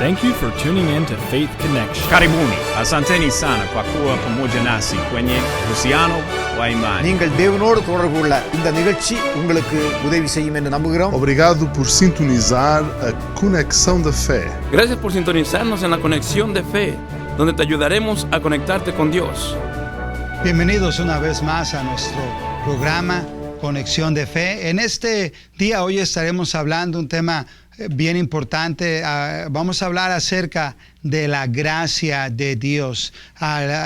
Thank you for tuning in to Faith Connection. Karibuni, asanteni sana kwa kuwa pamoja nasi kwenye uhusiano wa imani. நீங்கள் தேவனோடு தொடர்பு கொள்ள இந்த நிகழ்ச்சி உங்களுக்கு உதவி செய்யும் என்று நம்புகிறோம். Obrigado por sintonizar a Conexão da Fé. Gracias por sintonizarnos en la Conexión de Fe, donde te ayudaremos a conectarte con Dios. Bienvenidos una vez más a nuestro programa Conexión de Fe. En este día hoy estaremos hablando un tema bien importante. Vamos a hablar acerca de la gracia de Dios.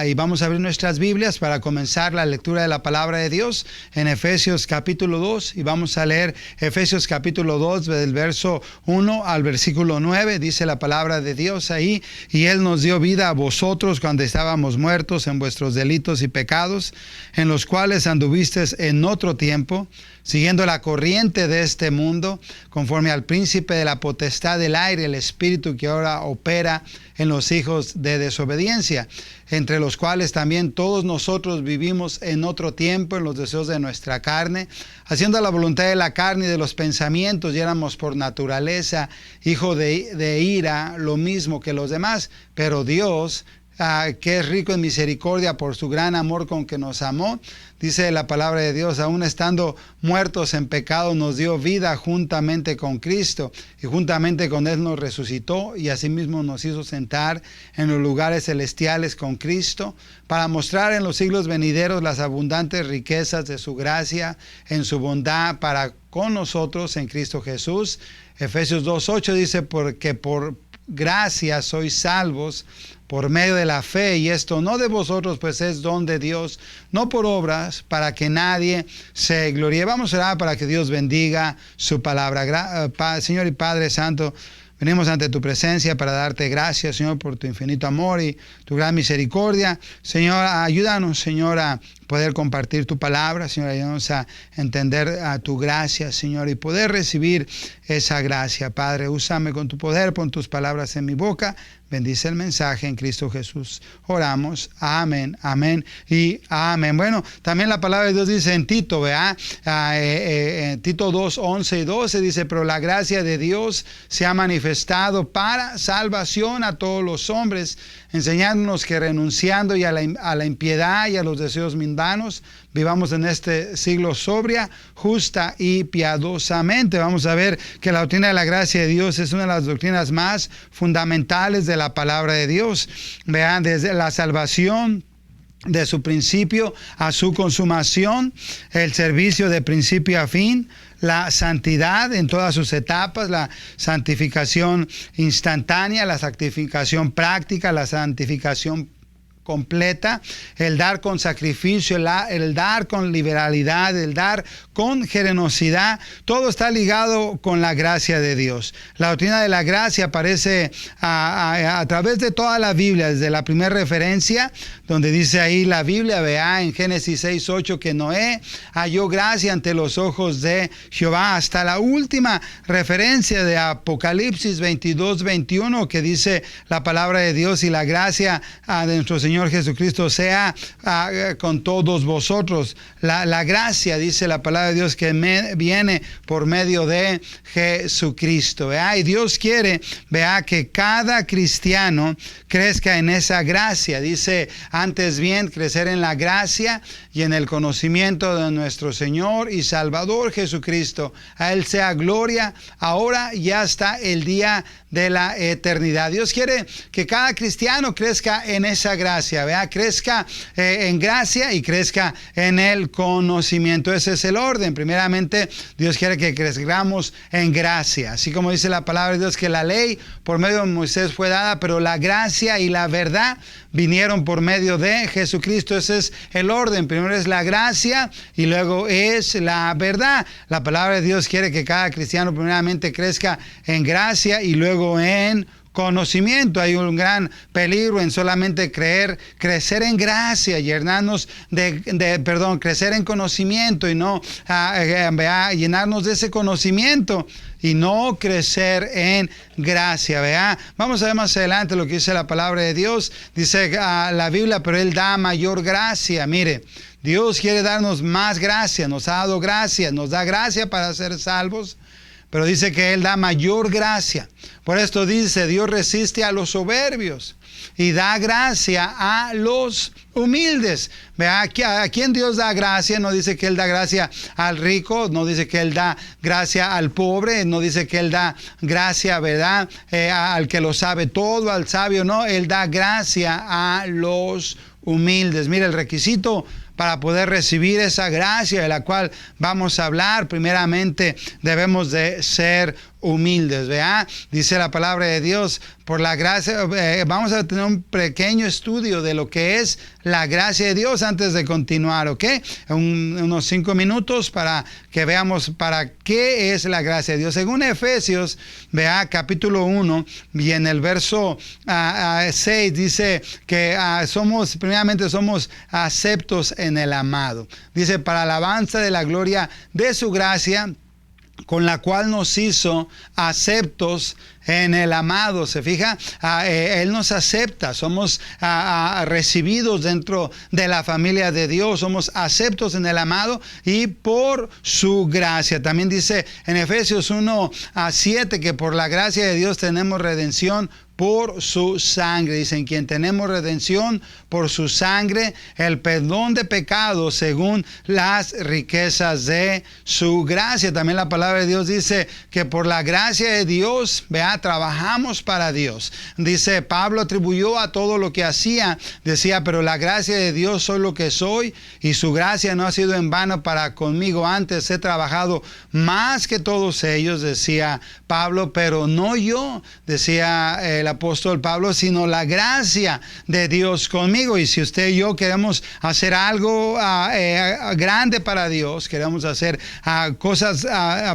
Y vamos a abrir nuestras Biblias para comenzar la lectura de la palabra de Dios en Efesios capítulo 2. Y vamos a leer Efesios capítulo 2 del verso 1 al versículo 9. Dice la palabra de Dios ahí: y Él nos dio vida a vosotros cuando estábamos muertos en vuestros delitos y pecados, en los cuales anduvisteis en otro tiempo, siguiendo la corriente de este mundo, conforme al príncipe de la potestad del aire, el espíritu que ahora opera en los hijos de desobediencia, entre los cuales también todos nosotros vivimos en otro tiempo en los deseos de nuestra carne, haciendo la voluntad de la carne y de los pensamientos, y éramos por naturaleza hijo de ira, lo mismo que los demás, pero Dios, que es rico en misericordia por su gran amor con que nos amó, dice la palabra de Dios, aún estando muertos en pecado, nos dio vida juntamente con Cristo, y juntamente con Él nos resucitó, y asimismo nos hizo sentar en los lugares celestiales con Cristo, para mostrar en los siglos venideros las abundantes riquezas de su gracia en su bondad para con nosotros en Cristo Jesús. Efesios 2:8 dice: porque por gracia sois salvos por medio de la fe, y esto no de vosotros, pues es don de Dios, no por obras, para que nadie se gloríe. Vamos a orar para que Dios bendiga su palabra. Señor y Padre Santo, venimos ante tu presencia para darte gracias, Señor, por tu infinito amor y tu gran misericordia. Señor, ayúdanos, Señor, a poder compartir tu palabra, Señor, ayúdanos a entender a tu gracia, Señor, y poder recibir esa gracia. Padre, úsame con tu poder, pon tus palabras en mi boca. Bendice el mensaje en Cristo Jesús. Oramos. Amén, amén y amén. Bueno, también la palabra de Dios dice en Tito, ¿verdad? Tito 2, 11 y 12 dice: pero la gracia de Dios se ha manifestado para salvación a todos los hombres, enseñándonos que renunciando a la impiedad y a los deseos mundanos, vivamos en este siglo sobria, justa y piadosamente. Vamos a ver que la doctrina de la gracia de Dios es una de las doctrinas más fundamentales de la palabra de Dios. Vean, desde la salvación, de su principio a su consumación, el servicio de principio a fin, la santidad en todas sus etapas, la santificación instantánea, la santificación práctica, la santificación completa, el dar con sacrificio, el dar con liberalidad, el dar con generosidad, todo está ligado con la gracia de Dios. La doctrina de la gracia aparece a través de toda la Biblia, desde la primera referencia, donde dice ahí la Biblia, vea en Génesis 6:8 que Noé halló gracia ante los ojos de Jehová, hasta la última referencia de Apocalipsis 22:21, que dice la palabra de Dios: y la gracia de nuestro Señor Jesucristo sea con todos vosotros. La gracia, dice la palabra de Dios, que viene por medio de Jesucristo. ¿Vea? Y Dios quiere, vea, que cada cristiano crezca en esa gracia. Dice: antes bien, crecer en la gracia y en el conocimiento de nuestro Señor y Salvador Jesucristo. A Él sea gloria ahora y hasta el día de la eternidad. Dios quiere que cada cristiano crezca en esa gracia, ¿vea? Crezca en gracia y crezca en el conocimiento. Ese es el orden. Primeramente, Dios quiere que crezcamos en gracia, así como dice la palabra de Dios que la ley por medio de Moisés fue dada, pero la gracia y la verdad vinieron por medio de Jesucristo. Ese es el orden. Primero es la gracia y luego es la verdad. La palabra de Dios quiere que cada cristiano primeramente crezca en gracia y luego en conocimiento. Hay un gran peligro en solamente crecer en gracia y llenarnos crecer en conocimiento y no llenarnos de ese conocimiento y no crecer en gracia. ¿Vea? Vamos a ver más adelante lo que dice la palabra de Dios. Dice la Biblia: pero Él da mayor gracia. Mire, Dios quiere darnos más gracia, nos ha dado gracia, nos da gracia para ser salvos, pero dice que Él da mayor gracia. Por esto dice, Dios resiste a los soberbios y da gracia a los humildes. Vea, ¿a quién Dios da gracia? No dice que Él da gracia al rico, no dice que Él da gracia al pobre, no dice que Él da gracia, ¿verdad? Al que lo sabe todo, al sabio, no. Él da gracia a los humildes. Mira, el requisito para poder recibir esa gracia de la cual vamos a hablar, primeramente debemos de ser humildes, ¿verdad? Dice la palabra de Dios, por la gracia, vamos a tener un pequeño estudio de lo que es la gracia de Dios antes de continuar, ¿ok? Unos 5 minutos para que veamos para qué es la gracia de Dios. Según Efesios, vea, capítulo 1, y en el verso 6 dice que primeramente somos aceptos en el amado. Dice, para alabanza de la gloria de su gracia, con la cual nos hizo aceptos en el amado. ¿Se fija? Él nos acepta, somos recibidos dentro de la familia de Dios, somos aceptos en el amado y por su gracia. También dice en Efesios 1:7 que por la gracia de Dios tenemos redención por su sangre. Dice, en quien tenemos redención por su sangre, el perdón de pecados según las riquezas de su gracia. También la palabra de Dios dice que por la gracia de Dios, vea, trabajamos para Dios. Dice, Pablo atribuyó a todo lo que hacía, decía, pero la gracia de Dios soy lo que soy y su gracia no ha sido en vano para conmigo. Antes he trabajado más que todos ellos, decía Pablo, pero no yo, decía el apóstol Pablo, sino la gracia de Dios conmigo. Y si usted y yo queremos hacer algo grande para Dios, queremos hacer cosas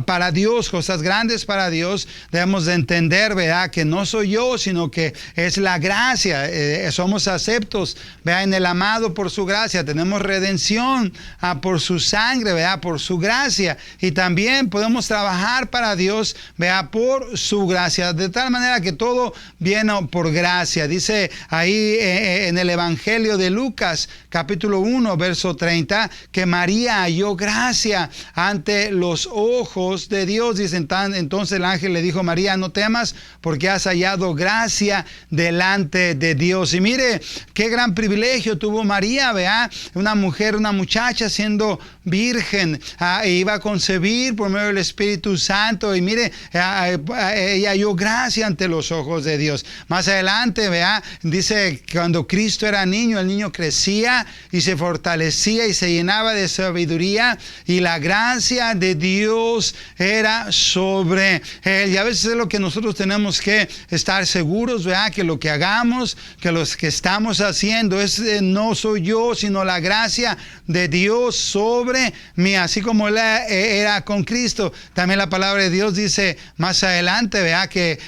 para Dios, cosas grandes para Dios, debemos de entender, ¿verdad?, que no soy yo, sino que es la gracia. Somos aceptos, ¿verdad?, en el amado por su gracia. Tenemos redención por su sangre, ¿verdad?, por su gracia. Y también podemos trabajar para Dios, ¿verdad?, por su gracia. De tal manera que todo viene por gracia. Dice ahí en el Evangelio de Lucas, capítulo 1, verso 30, que María halló gracia ante los ojos de Dios. Dice, entonces el ángel le dijo, María, no temas, porque has hallado gracia delante de Dios. Y mire, qué gran privilegio tuvo María, ¿verdad? Una mujer, una muchacha siendo virgen, iba a concebir por medio del Espíritu Santo. Y mire, ella halló gracia ante los ojos de Dios. Más adelante, vea, dice que cuando Cristo era niño, el niño crecía y se fortalecía y se llenaba de sabiduría y la gracia de Dios era sobre él. Y a veces es lo que nosotros tenemos que estar seguros, vea, que lo que hagamos, que los que estamos haciendo no soy yo, sino la gracia de Dios sobre mí, así como él era con Cristo. También la palabra de Dios dice más adelante, vea, que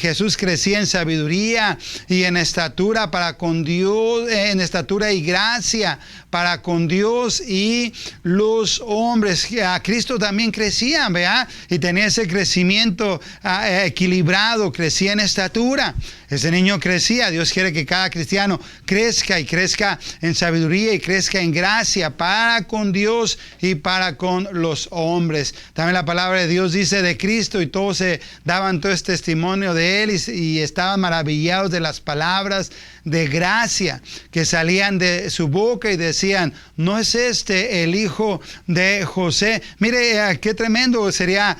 Jesús crecía en sabiduría y en estatura para con Dios, en estatura y gracia para con Dios y los hombres. A Cristo también crecía, ¿verdad? Y tenía ese crecimiento equilibrado, crecía en estatura. Ese niño crecía. Dios quiere que cada cristiano crezca y crezca en sabiduría y crezca en gracia para con Dios y para con los hombres. También la palabra de Dios dice de Cristo y todos se daban todo este testimonio de él y estaban maravillados de las palabras de gracia que salían de su boca y decían, ¿no es este el hijo de José? Mire, qué tremendo sería,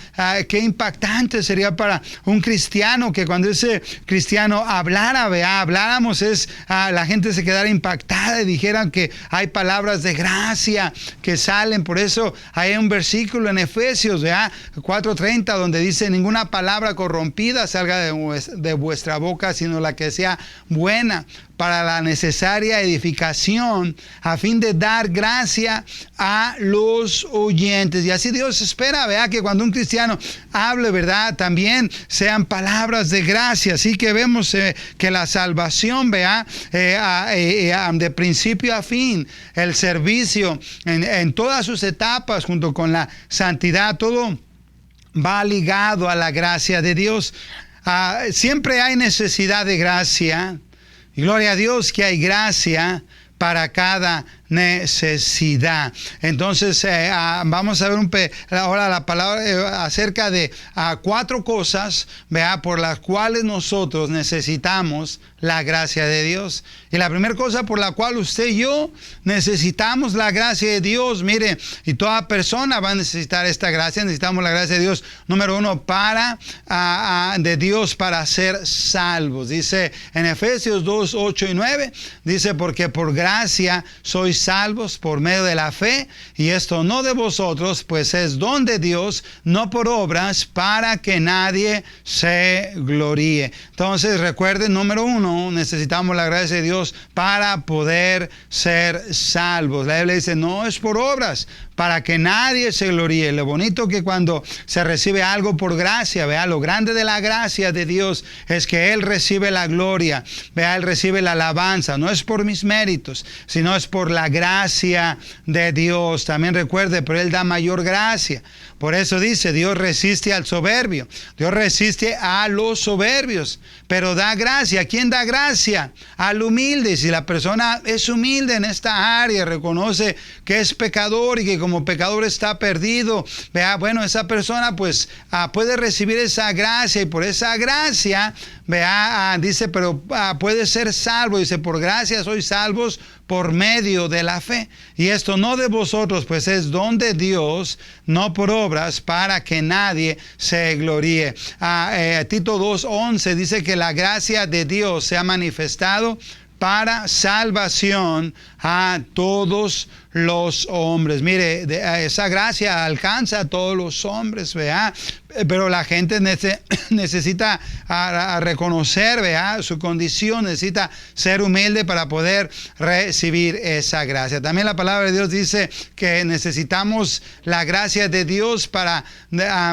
qué impactante sería para un cristiano que cuando ese cristiano habláramos, la gente se quedara impactada y dijeran que hay palabras de gracia que salen. Por eso hay un versículo en Efesios 4:30 donde dice, ninguna palabra corrompida salga de vuestra boca, sino la que sea buena para la necesaria edificación, a fin de dar gracia a los oyentes. Y así Dios espera, ¿verdad?, que cuando un cristiano hable, ¿verdad?, también sean palabras de gracia. Así que vemos que la salvación, ¿verdad?, de principio a fin, el servicio en todas sus etapas, junto con la santidad, todo va ligado a la gracia de Dios. Siempre hay necesidad de gracia. Y gloria a Dios que hay gracia para cada necesidad. Entonces vamos a ver ahora la palabra acerca de 4 cosas, ¿vea?, por las cuales nosotros necesitamos la gracia de Dios. Y la primera cosa por la cual usted y yo necesitamos la gracia de Dios, mire, y toda persona va a necesitar esta gracia, necesitamos la gracia de Dios, número 1, de Dios para ser salvos. Dice en Efesios 2, 8 y 9, dice, porque por gracia sois salvos por medio de la fe, y esto no de vosotros, pues es don de Dios, no por obras, para que nadie se gloríe. Entonces recuerden, número 1, necesitamos la gracia de Dios para poder ser salvos. La Biblia dice, no es por obras, para que nadie se gloríe. Lo bonito que cuando se recibe algo por gracia, vea, lo grande de la gracia de Dios es que Él recibe la gloria, vea, Él recibe la alabanza. No es por mis méritos, sino es por la gracia de Dios. También recuerde, pero Él da mayor gracia. Por eso dice, Dios resiste al soberbio, Dios resiste a los soberbios, pero da gracia. ¿A quién da gracia? Al humilde. Si la persona es humilde en esta área, reconoce que es pecador y que como pecador está perdido, vea, bueno, esa persona pues puede recibir esa gracia, y por esa gracia, vea, dice, pero puede ser salvo. Dice, por gracia sois salvos por medio de la fe. Y esto no de vosotros, pues es don de Dios, no por obras, para que nadie se gloríe. Tito 2:11 dice que la gracia de Dios se ha manifestado para salvación a todos los hombres. Mire, esa gracia alcanza a todos los hombres, ¿vea? Pero la gente necesita reconocer, ¿vea?, su condición, necesita ser humilde para poder recibir esa gracia. También la palabra de Dios dice que necesitamos la gracia de Dios para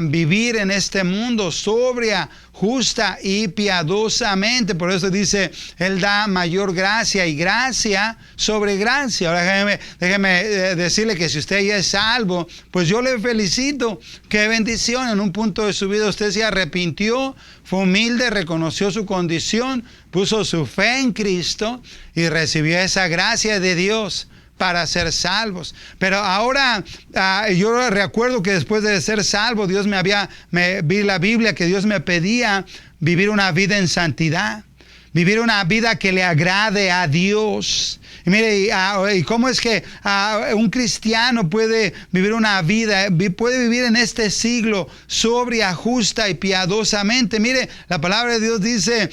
vivir en este mundo sobria, justa y piadosamente. Por eso dice, Él da mayor gracia, y gracia sobre gracia. Ahora déjeme decirle que si usted ya es salvo, pues yo le felicito. Qué bendición. En un punto de su vida usted se arrepintió, fue humilde, reconoció su condición, puso su fe en Cristo y recibió esa gracia de Dios para ser salvos. Pero ahora yo recuerdo que después de ser salvo, Dios vi la Biblia que Dios me pedía vivir una vida en santidad, vivir una vida que le agrade a Dios. Y mire, ¿y cómo es que un cristiano puede vivir una vida, puede vivir en este siglo sobria, justa y piadosamente? Mire, la palabra de Dios dice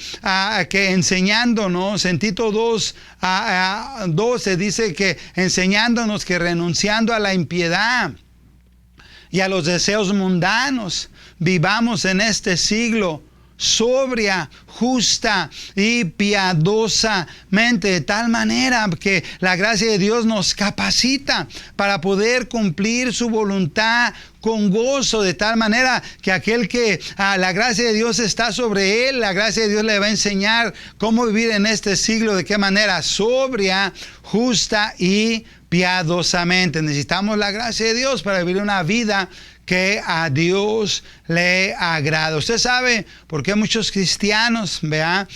que enseñándonos, en Tito 2:12 dice que enseñándonos que renunciando a la impiedad y a los deseos mundanos, vivamos en este siglo sobria, justa y piadosamente, de tal manera que la gracia de Dios nos capacita para poder cumplir su voluntad con gozo, de tal manera que aquel que la gracia de Dios está sobre él, la gracia de Dios le va a enseñar cómo vivir en este siglo, de qué manera sobria, justa y piadosamente. Necesitamos la gracia de Dios para vivir una vida que a Dios le agrada. Usted sabe por qué muchos cristianos, vea,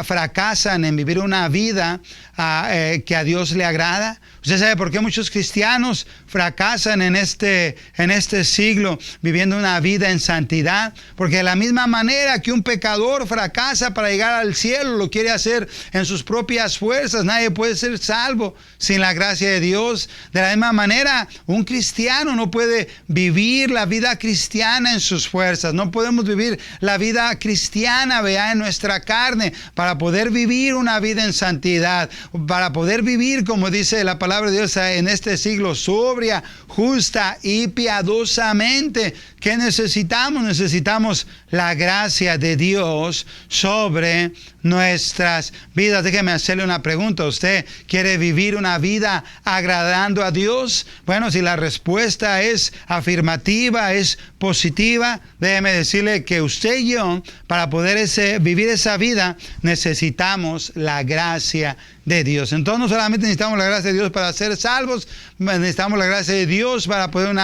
fracasan en vivir una vida que a Dios le agrada. Usted sabe por qué muchos cristianos fracasan en este siglo viviendo una vida en santidad. Porque de la misma manera que un pecador fracasa para llegar al cielo, lo quiere hacer en sus propias fuerzas. Nadie puede ser salvo sin la gracia de Dios. De la misma manera, un cristiano no puede vivir la vida cristiana en sus fuerzas. No podemos vivir la vida cristiana, vea, en nuestra carne, para poder vivir una vida en santidad, para poder vivir, como dice la palabra de Dios, en este siglo sobria, justa y piadosamente. ¿Qué necesitamos? Necesitamos la gracia de Dios sobre nuestras vidas. Déjeme hacerle una pregunta. ¿Usted quiere vivir una vida agradando a Dios? Bueno, si la respuesta es afirmativa, es positiva, déjeme decirle que usted y yo, para poder vivir esa vida, necesitamos la gracia de Dios. Entonces no solamente necesitamos la gracia de Dios para ser salvos, necesitamos la gracia de Dios para poder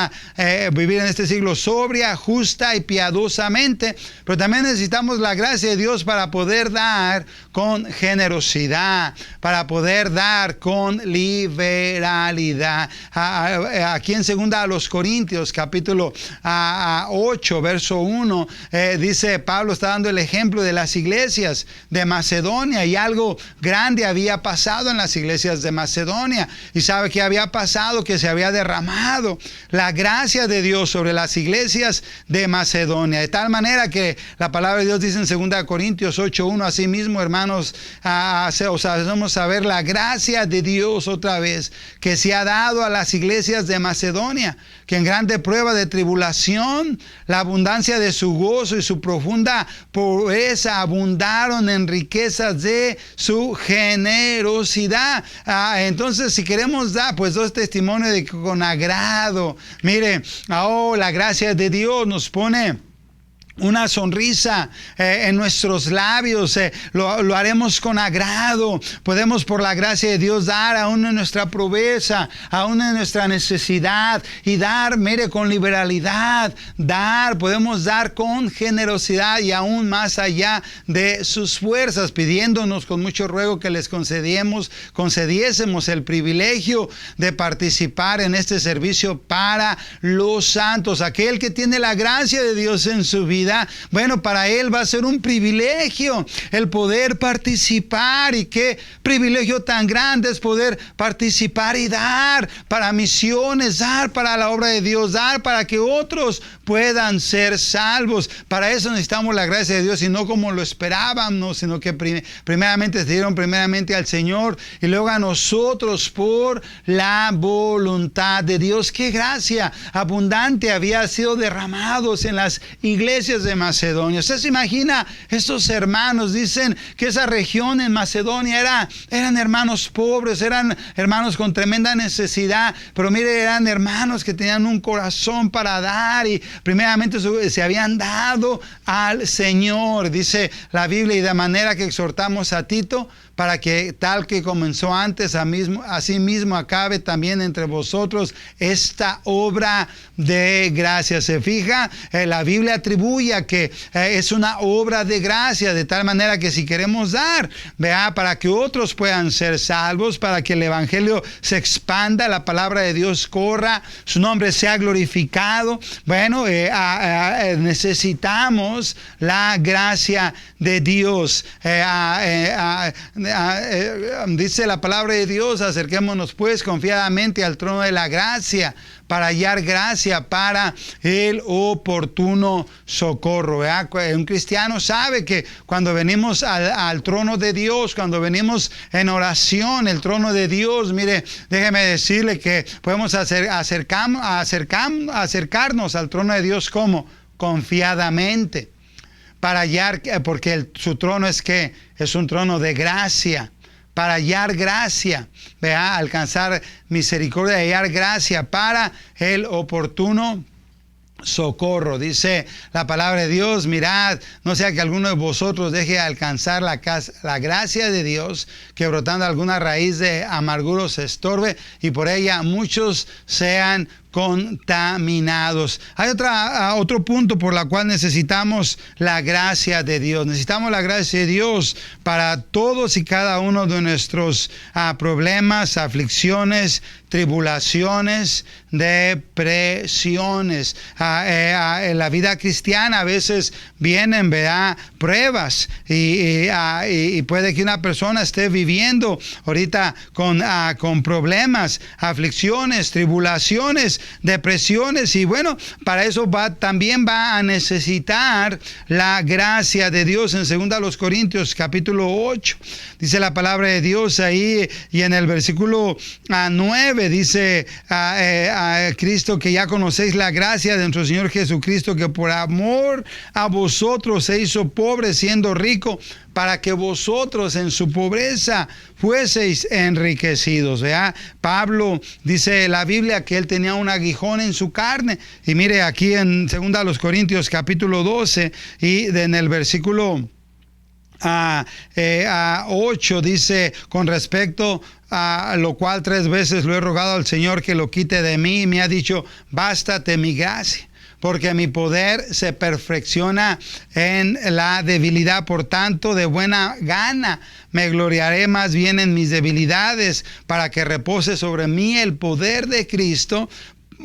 vivir en este siglo sobria, justa y piadosamente, pero también necesitamos la gracia de Dios para poder dar con generosidad, para poder dar con liberalidad. Aquí en 2 Corintios capítulo 8 verso 1 dice, Pablo está dando el ejemplo de las iglesias de Macedonia, y algo grande había pasado en las iglesias de Macedonia. Y sabe que había pasado, que se había derramado la gracia de Dios sobre las iglesias de Macedonia, de tal manera que la palabra de Dios dice en 2 Corintios 8:1, asimismo, hermanos, os hacemos saber la gracia de Dios otra vez, que se ha dado a las iglesias de Macedonia, que en grande prueba de tribulación, la abundancia de su gozo y su profunda pobreza abundaron en riquezas de su generosidad. Entonces, si queremos dar, pues, dos testimonios de que con agrado, mire, la gracia de Dios nos pone una sonrisa en nuestros labios, lo haremos con agrado. Podemos, por la gracia de Dios, dar aún en nuestra pobreza, aún en nuestra necesidad, y dar, mire, con liberalidad, podemos dar con generosidad y aún más allá de sus fuerzas, pidiéndonos con mucho ruego que les concediésemos el privilegio de participar en este servicio para los santos. Aquel que tiene la gracia de Dios en su vida, bueno, para él va a ser un privilegio el poder participar. Y qué privilegio tan grande es poder participar y dar para misiones, dar para la obra de Dios, dar para que otros puedan ser salvos. Para eso necesitamos la gracia de Dios, y no como lo esperábamos, sino que primeramente se dieron primeramente al Señor y luego a nosotros por la voluntad de Dios. Qué gracia abundante había sido derramados en las iglesias de Macedonia. Usted se imagina, estos hermanos dicen que esa región en Macedonia eran hermanos pobres, eran hermanos con tremenda necesidad, pero mire, eran hermanos que tenían un corazón para dar, y primeramente se habían dado al Señor, dice la Biblia, y de manera que exhortamos a Tito para que tal que comenzó antes, así mismo acabe también entre vosotros esta obra de gracia. Se fija, la Biblia atribuye a que es una obra de gracia, de tal manera que si queremos dar, para que otros puedan ser salvos, para que el evangelio se expanda, la palabra de Dios corra, su nombre sea glorificado, bueno, necesitamos la gracia de Dios. Dice la palabra de Dios, acerquémonos pues confiadamente al trono de la gracia para hallar gracia para el oportuno socorro. Un cristiano sabe que cuando venimos al trono de Dios, cuando venimos en oración, el trono de Dios, mire, déjeme decirle que podemos acercarnos al trono de Dios como confiadamente, para hallar, porque su trono es un trono de gracia, para hallar gracia, alcanzar misericordia, hallar gracia para el oportuno socorro. Dice la palabra de Dios, mirad, no sea que alguno de vosotros deje alcanzar la gracia de Dios, que brotando alguna raíz de amargura os estorbe, y por ella muchos sean contaminados. Hay otro punto por la cual necesitamos la gracia de Dios. Necesitamos la gracia de Dios para todos y cada uno de nuestros problemas, aflicciones, tribulaciones, depresiones. En la vida cristiana a veces vienen, pruebas, y puede que una persona esté viviendo ahorita con problemas, aflicciones, tribulaciones, depresiones, y bueno, para eso también va a necesitar la gracia de Dios. En 2 Corintios capítulo 8 dice la palabra de Dios ahí, y en el versículo 9 dice a Cristo, que ya conocéis la gracia de nuestro Señor Jesucristo, que por amor a vosotros se hizo pobre siendo rico, para que vosotros en su pobreza fueseis enriquecidos. Pablo dice la Biblia que él tenía un aguijón en su carne, y mire aquí en 2 Corintios capítulo 12 y en el versículo 8 dice, con respecto a lo cual 3 veces lo he rogado al Señor que lo quite de mí, y me ha dicho, bástate mi gracia, porque mi poder se perfecciona en la debilidad. Por tanto, de buena gana me gloriaré más bien en mis debilidades, para que repose sobre mí el poder de Cristo.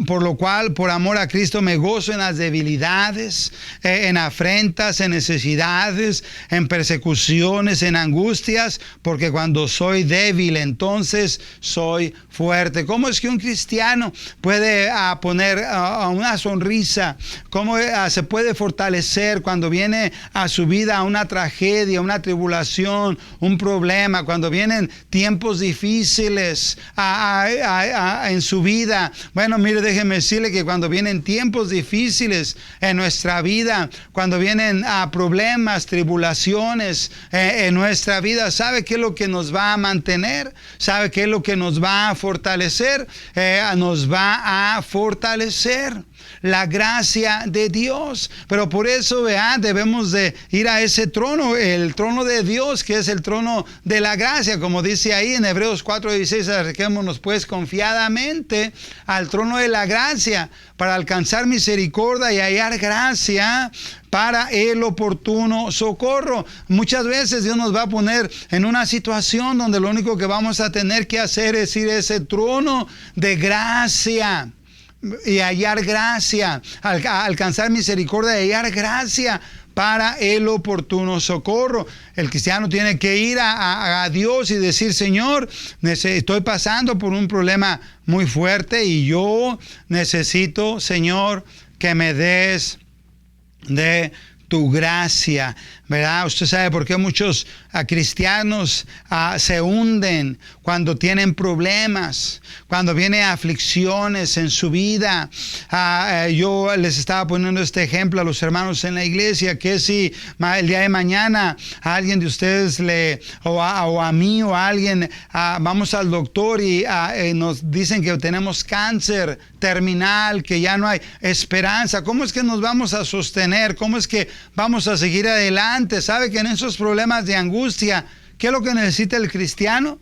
Por lo cual, por amor a Cristo, me gozo en las debilidades, en afrentas, en necesidades, en persecuciones, en angustias, porque cuando soy débil, entonces soy fuerte. ¿Cómo es que un cristiano puede poner una sonrisa? ¿Cómo se puede fortalecer cuando viene a su vida una tragedia, una tribulación, un problema, cuando vienen tiempos difíciles en su vida? Bueno, mire, déjeme decirle que cuando vienen tiempos difíciles en nuestra vida, cuando vienen problemas, tribulaciones en nuestra vida, ¿sabe qué es lo que nos va a mantener? ¿Sabe qué es lo que nos va a fortalecer? Nos va a fortalecer la gracia de Dios. Pero por eso, debemos de ir a ese trono, el trono de Dios, que es el trono de la gracia, como dice ahí en Hebreos 4:16, acerquémonos pues confiadamente al trono de la gracia para alcanzar misericordia y hallar gracia para el oportuno socorro. Muchas veces Dios nos va a poner en una situación donde lo único que vamos a tener que hacer es ir a ese trono de gracia y hallar gracia, alcanzar misericordia y hallar gracia para el oportuno socorro. El cristiano tiene que ir a Dios y decir, Señor, estoy pasando por un problema muy fuerte y yo necesito, Señor, que me des de tu gracia, ¿verdad? Usted sabe por qué muchos cristianos se hunden cuando tienen problemas, cuando vienen aflicciones en su vida. Yo les estaba poniendo este ejemplo a los hermanos en la iglesia, que si el día de mañana a alguien de ustedes o a mí o a alguien vamos al doctor y nos dicen que tenemos cáncer terminal, que ya no hay esperanza, ¿cómo es que nos vamos a sostener? ¿Cómo es que vamos a seguir adelante? ¿Sabe que en esos problemas de angustia, qué es lo que necesita el cristiano?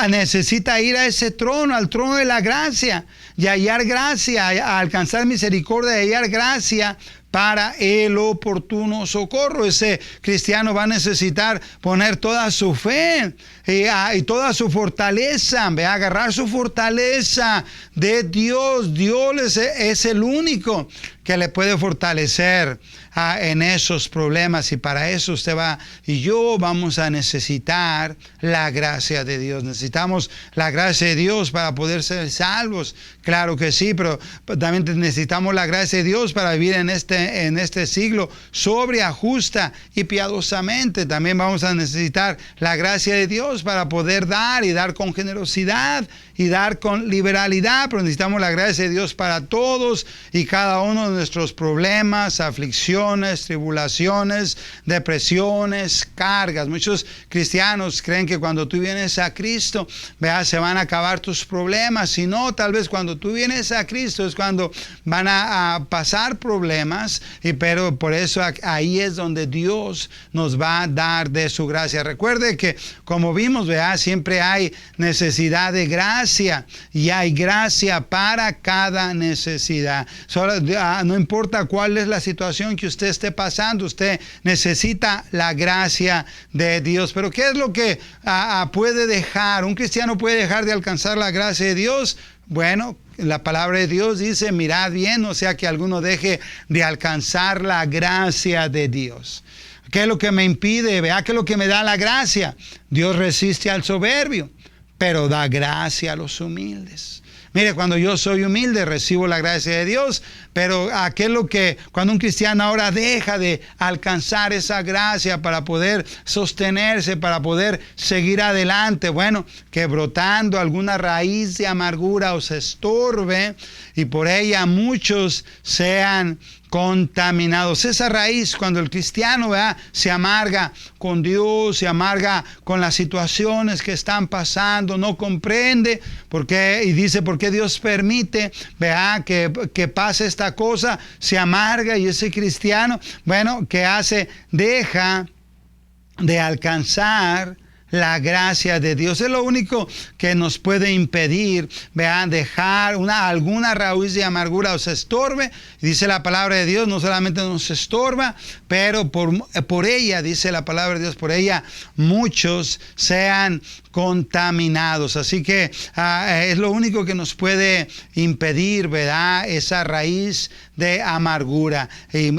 Necesita ir a ese trono, al trono de la gracia, y hallar gracia, a alcanzar misericordia y hallar gracia para el oportuno socorro. Ese cristiano va a necesitar poner toda su fe y toda su fortaleza, agarrar su fortaleza de Dios. Dios es el único que le puede fortalecer en esos problemas, y para eso usted y yo vamos a necesitar la gracia de Dios. Necesitamos la gracia de Dios para poder ser salvos, claro que sí, pero también necesitamos la gracia de Dios para vivir en este siglo sobria, justa y piadosamente. También vamos a necesitar la gracia de Dios para poder dar, y dar con generosidad y dar con liberalidad, pero necesitamos la gracia de Dios para todos y cada uno de nuestros problemas, aflicciones, tribulaciones, depresiones, cargas. Muchos cristianos creen que cuando tú vienes a Cristo, se van a acabar tus problemas, y no, tal vez cuando tú vienes a Cristo es cuando van a pasar problemas, pero por eso ahí es donde Dios nos va a dar de su gracia. Recuerde que, como vimos, siempre hay necesidad de gracia, y hay gracia para cada necesidad. No importa cuál es la situación que usted esté pasando, usted necesita la gracia de Dios. Pero ¿qué es lo que puede dejar? ¿Un cristiano puede dejar de alcanzar la gracia de Dios? Bueno, la palabra de Dios dice, mirad bien, o sea que alguno deje de alcanzar la gracia de Dios. ¿Qué es lo que me impide? ¿Qué es lo que me da la gracia? Dios resiste al soberbio, pero da gracia a los humildes. Mire, cuando yo soy humilde, recibo la gracia de Dios, pero ¿qué es lo que cuando un cristiano ahora deja de alcanzar esa gracia para poder sostenerse, para poder seguir adelante? Bueno, que brotando alguna raíz de amargura os estorbe, y por ella muchos sean contaminados. Esa raíz, cuando el cristiano se amarga con Dios, se amarga con las situaciones que están pasando, no comprende por qué, y dice por qué Dios permite que pase esta cosa, se amarga, y ese cristiano, bueno, ¿qué hace? Deja de alcanzar la gracia de Dios. Es lo único que nos puede impedir, vean, dejar alguna raíz de amargura os estorbe. Dice la palabra de Dios, no solamente nos estorba, pero por ella, dice la palabra de Dios, por ella muchos sean contaminados. Así que es lo único que nos puede impedir, ¿verdad? Esa raíz de amargura. Y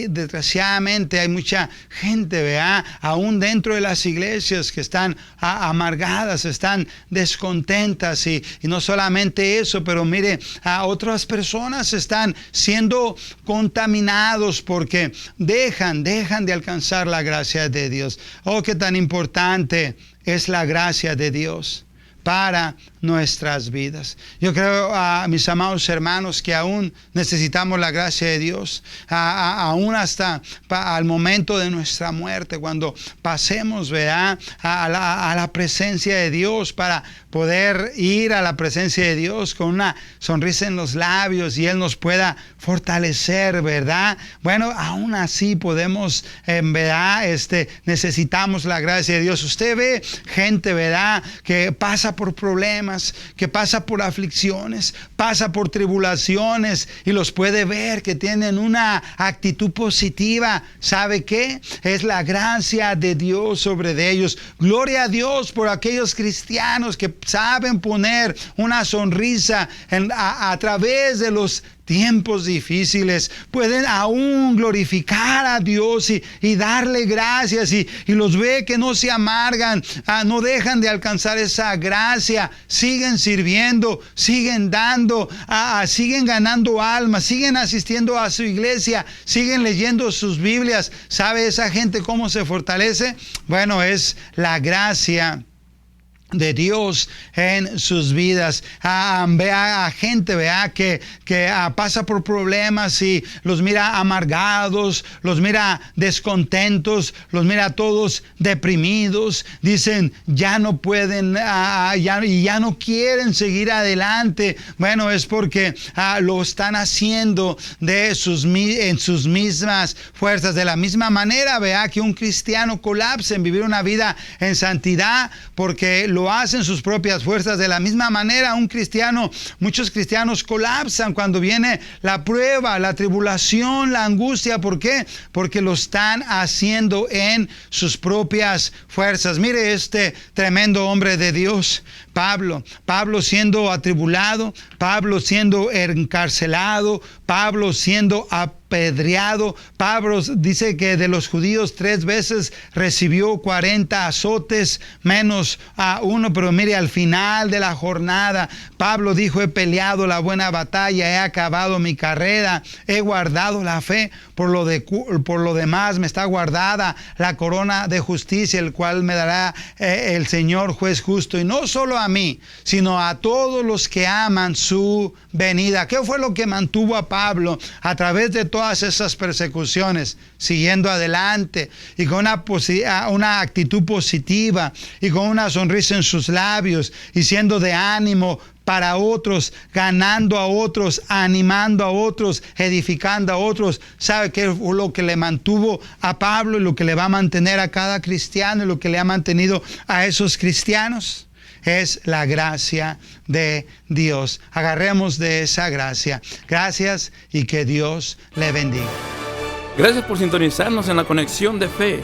desgraciadamente hay mucha gente, ¿verdad? Aún dentro de las iglesias que están amargadas, están descontentas. Y no solamente eso, pero mire, otras personas están siendo contaminados porque dejan de alcanzar la gracia de Dios. Oh, qué tan importante es la gracia de Dios para nuestras vidas. Yo creo, mis amados hermanos, que aún necesitamos la gracia de Dios, aún hasta al momento de nuestra muerte, cuando pasemos, ¿verdad?, a la presencia de Dios, para poder ir a la presencia de Dios con una sonrisa en los labios y Él nos pueda fortalecer, ¿verdad? Bueno, aún así podemos, ¿verdad? Necesitamos la gracia de Dios. Usted ve gente, ¿verdad?, que pasa por problemas, que pasa por aflicciones, pasa por tribulaciones y los puede ver que tienen una actitud positiva. ¿Sabe qué? Es la gracia de Dios sobre de ellos. Gloria a Dios por aquellos cristianos que saben poner una sonrisa a través de los tiempos difíciles. Pueden aún glorificar a Dios y darle gracias, y los ve que no se amargan, no dejan de alcanzar esa gracia, siguen sirviendo, siguen dando, siguen ganando almas, siguen asistiendo a su iglesia, siguen leyendo sus Biblias. ¿Sabe esa gente cómo se fortalece? Bueno, es la gracia de Dios en sus vidas. Vea a gente, vea que pasa por problemas y los mira amargados, los mira descontentos, los mira todos deprimidos. Dicen, ya no pueden, ya no quieren seguir adelante. Bueno, es porque lo están haciendo en sus mismas fuerzas. De la misma manera, vea que un cristiano colapsa en vivir una vida en santidad porque lo hacen sus propias fuerzas. De la misma manera, muchos cristianos colapsan cuando viene la prueba, la tribulación, la angustia. ¿Por qué? Porque lo están haciendo en sus propias fuerzas. Mire este tremendo hombre de Dios, Pablo siendo atribulado, Pablo siendo encarcelado, Pablo siendo apedreado. Pablo dice que de los judíos 3 veces recibió 40 azotes menos uno, pero mire, al final de la jornada Pablo dijo, he peleado la buena batalla, he acabado mi carrera, he guardado la fe, por lo demás me está guardada la corona de justicia, el cual me dará el Señor juez justo, y no solo a mí, sino a todos los que aman su venida. ¿Qué fue lo que mantuvo a Pablo a través de todas esas persecuciones? Siguiendo adelante y con una actitud positiva y con una sonrisa en sus labios y siendo de ánimo para otros, ganando a otros, animando a otros, edificando a otros. ¿Sabe qué fue lo que le mantuvo a Pablo y lo que le va a mantener a cada cristiano y lo que le ha mantenido a esos cristianos? Es la gracia de Dios. Agarremos de esa gracia. Gracias y que Dios le bendiga. Gracias por sintonizarnos en la Conexión de Fe.